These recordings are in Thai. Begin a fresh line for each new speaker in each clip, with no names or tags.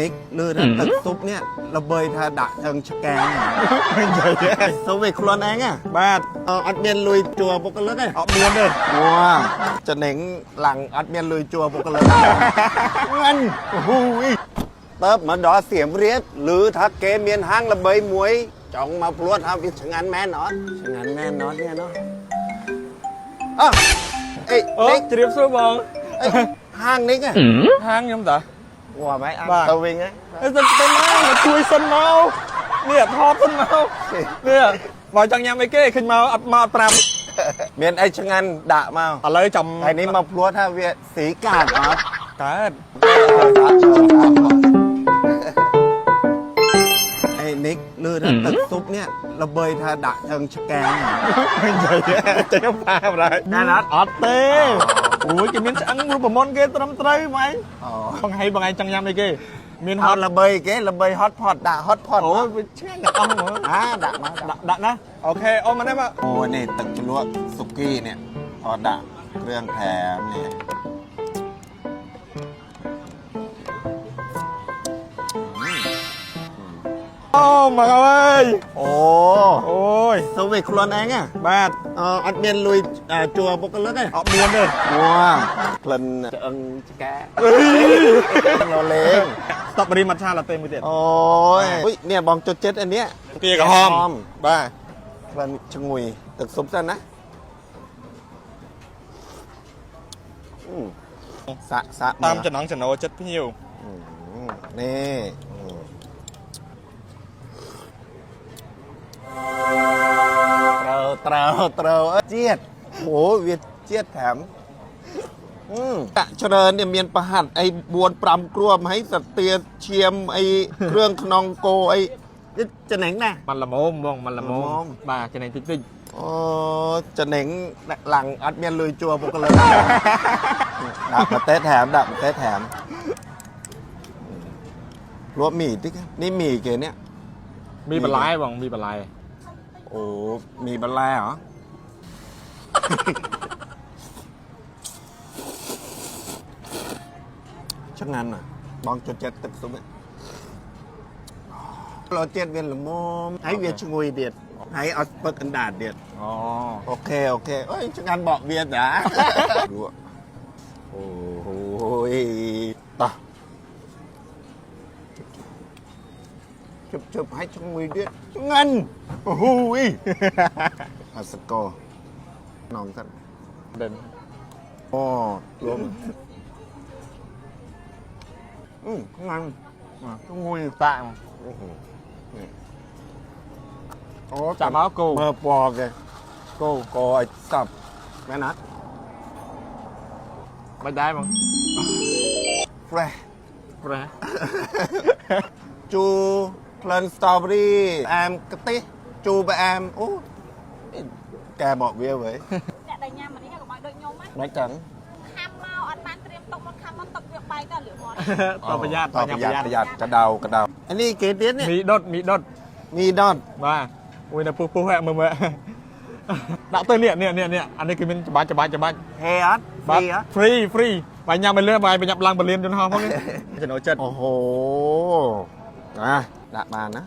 นิกลือตึกซุปเนี่ยระเบยทาดะเชิงชะแกงไม่ใช่สวิคลอนแองอ่ะบ้าอัดเมียนลุยจัวปกติเลยเอาเมียนเลยว้าจะเหน่งหลังอัดเมียนลุยจัวปกติเงินหูยเติบมาดอเสียมเรียบหรือทักเกเมียนห้างระเบยมวยจ่องมาพลวดทำเป็นชงานแม่นอตชงานแม่นอตเนี่ยเนาะอ้าวเอ้ยนิก
จะเรียบสู้บอง
ห้างนิกอ่ะ
ห้างยังไง
ว่าไหมอัน
บ้า
ตะวิงไง
จะเป็นมาคุยสนเมาเนี่ยทอดสนเมาเนี่ยบอกจังยังไม่เก้ขึ้นมาอัดมาปรำ
เมียนไอชะงันดะมา
อะไรจำ
ไอ้นี้มาพลวดท่าเวียสีกาดเหรอ
กาด
ไอ้นิกลือตึกซุปเนี่ยระเบยทาดะเชิงชะแกง
ไม่ใช่จะยังพาอะไร
ได้นัด
อัดเต้โอ้ยจะมีอังรูปมอนเกตรำไตรไหม
อ๋อบ
างไงจังยังไม่เก้มีฮ
เอา
อต
ระเบยเก๋ระเบยฮอตพอตดะฮอตพอต
โอ้ยเชื่ออย่าเอาเหรอ
ดะมาดะ
ดักนะโอเคเอามาได้ปะ
โอ้นี่ตึกจรวดสุกี้เนี่ยออดะเครื่องแถมเนี่ย
โอ้มาเว้ย
โอ้
โอ้ย
สวิคลอนแองอ่ะ
บ้า
อัดเมียนลุยจัวปกติเลย
เอาเมียนเลย
ว้าเพลินจะเอิงจะแกเราเล้ง
สตรอเบอรี่มัทฉะลาเต้มือเด็ด
โอ้ยเนี่ยบองจดเจ็ดอันเนี้ย
เกียร์กับหอมบ้า
มันชงุยตึกซุปซะนะสะ
ตามจะน้องจะโนจัดพี่ยิว
นี่เตาเจี๊ยดโหเวียดเจี๊ยดแถมเจริญเนี่ยเมียนประหัดไอ้บวนปรำกลัวให้สเตียเชียมไอ้เครื่องขนองโกไอ้จะไหนน่ะ
มันละโมมบ้องมันละโมมบ้าจะไหนติ๊ก
โอ้จะเหน่งหลังอัดเมียนลุยจัวปกติดับมาเต้แถมรวมหมี่ติ๊กนี่หมี่เก๋เนี่ย
มีปลายบ้องมีปลาย
โอ้มีบัลแลเหรอ ช่างงานอ่ะบองจดเจ็ดตึกซุปเนี่ยเราเจ็ดเวียนหรือโมมให้เวียนชงุยเดียดให้เอาเปิดอันดาดเดียด
อ๋อ
โอเคเอ้ยช่างงานบอกเวียนนะดูอ่ะโอ้โหต่อชุบให้ชงุยเดียดช่างงานโอ้โหอาสกอน้องกัน
เด่น
อ๋อรวมงานช่างุย
ตา
โอ้โหนี่โอ้
จับมากู
เบอร์ปอแกโกไอ้สับแม่นัด
ไม่ได้บ้อง
แฟร
แปร
จูเพลินสตรอเบอรี่แอมกะติจูไปแอมโอ้แกบอกเวียเว้ย
អ្នកដែលញ៉ាំម្នេះក៏មកដូចខ្ញុំហ្នឹង
ไม่จัง
ខាំមកអត់បានត្រៀមទុកមកខាំមកទុកវាបែកទៅលឿនមក
ต่อประหยัด
ต่อประหยัดกระเดอันนี้เกเตียนเนี่ย
มีดด
มีดอน
บ้าอุ้ยนะปุ๊บแหวะมือดักเตอร์เนี่ยอันนี้คือมันจะบ้า
เฮียร์ฟรีอ่ะ
ฟรีไปยำไปเรื่อยไปยับลังไปเรียนจนห้องพวกนี้จะโนจัด
โอ้โหดักมานะ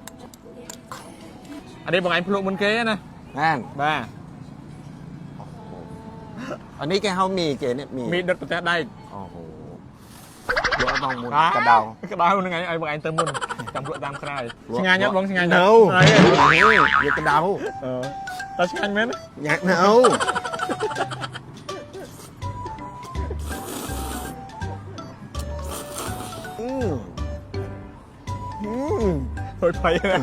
อันนี้บางไอ้พลุมันเก๋นะ
แม่น
บ้า
อันนี้แกเฮามีเกเนี่ยมี
ดดประแตได้
โอ้โหเดี๋ยวต้องมุน
ก
ก
ระ
ระ
เดา
เดา
ยังไงไอ้บางไอ้เติมมุนจำรวดตามใครชิงงานยัดบ้องชิงงานยัด
เนา
อะไร
เดี๋ยวกระเดา
แต่ชิงงานเม้น
อยากเนาอืม
ถอยไปนะ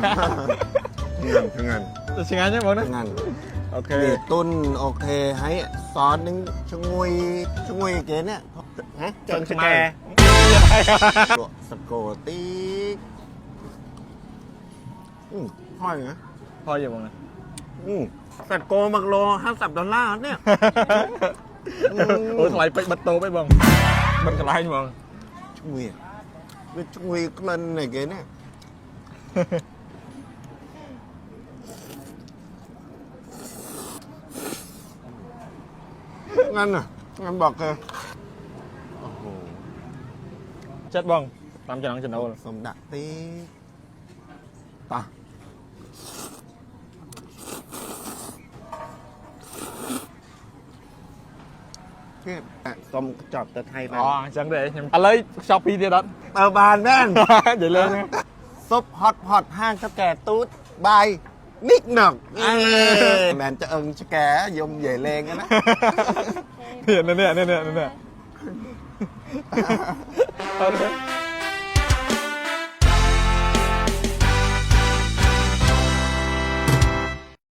งาน
แต่ชิงงานยัดบ้องนะ
งาน
โอเค
มีตุ้นโอเคให้ซอสนึงชงวยเกเนี่ยฮะเจิงสแกสโกติกห้อยนะ
พออยู่บ้างนะ
สโกมักโล$50เนี่ย
โอ้ยถลายไปบัตโตไปบ้างมันกระไรบ้าง
ชงวยเป็นชงวยกลั่นไหนเกเนี่ยงั้นบอกเลย
จัดบ้องไป តាមចំណងចំណូល
សុំដាក់ទីតោះគេសុំចប់ទៅថៃបា
អូ
ន
អញ្ចឹងទេខ្ញុំឥឡូវខ្ចប់ពីទៀតអត់
បានមែន
និយាយលេង
ซุปฮอตพอตห้างสแกตูดบายนิกหนอกแมนจะเอิงสแกยมใหญ่เลงนะ
เนี่ย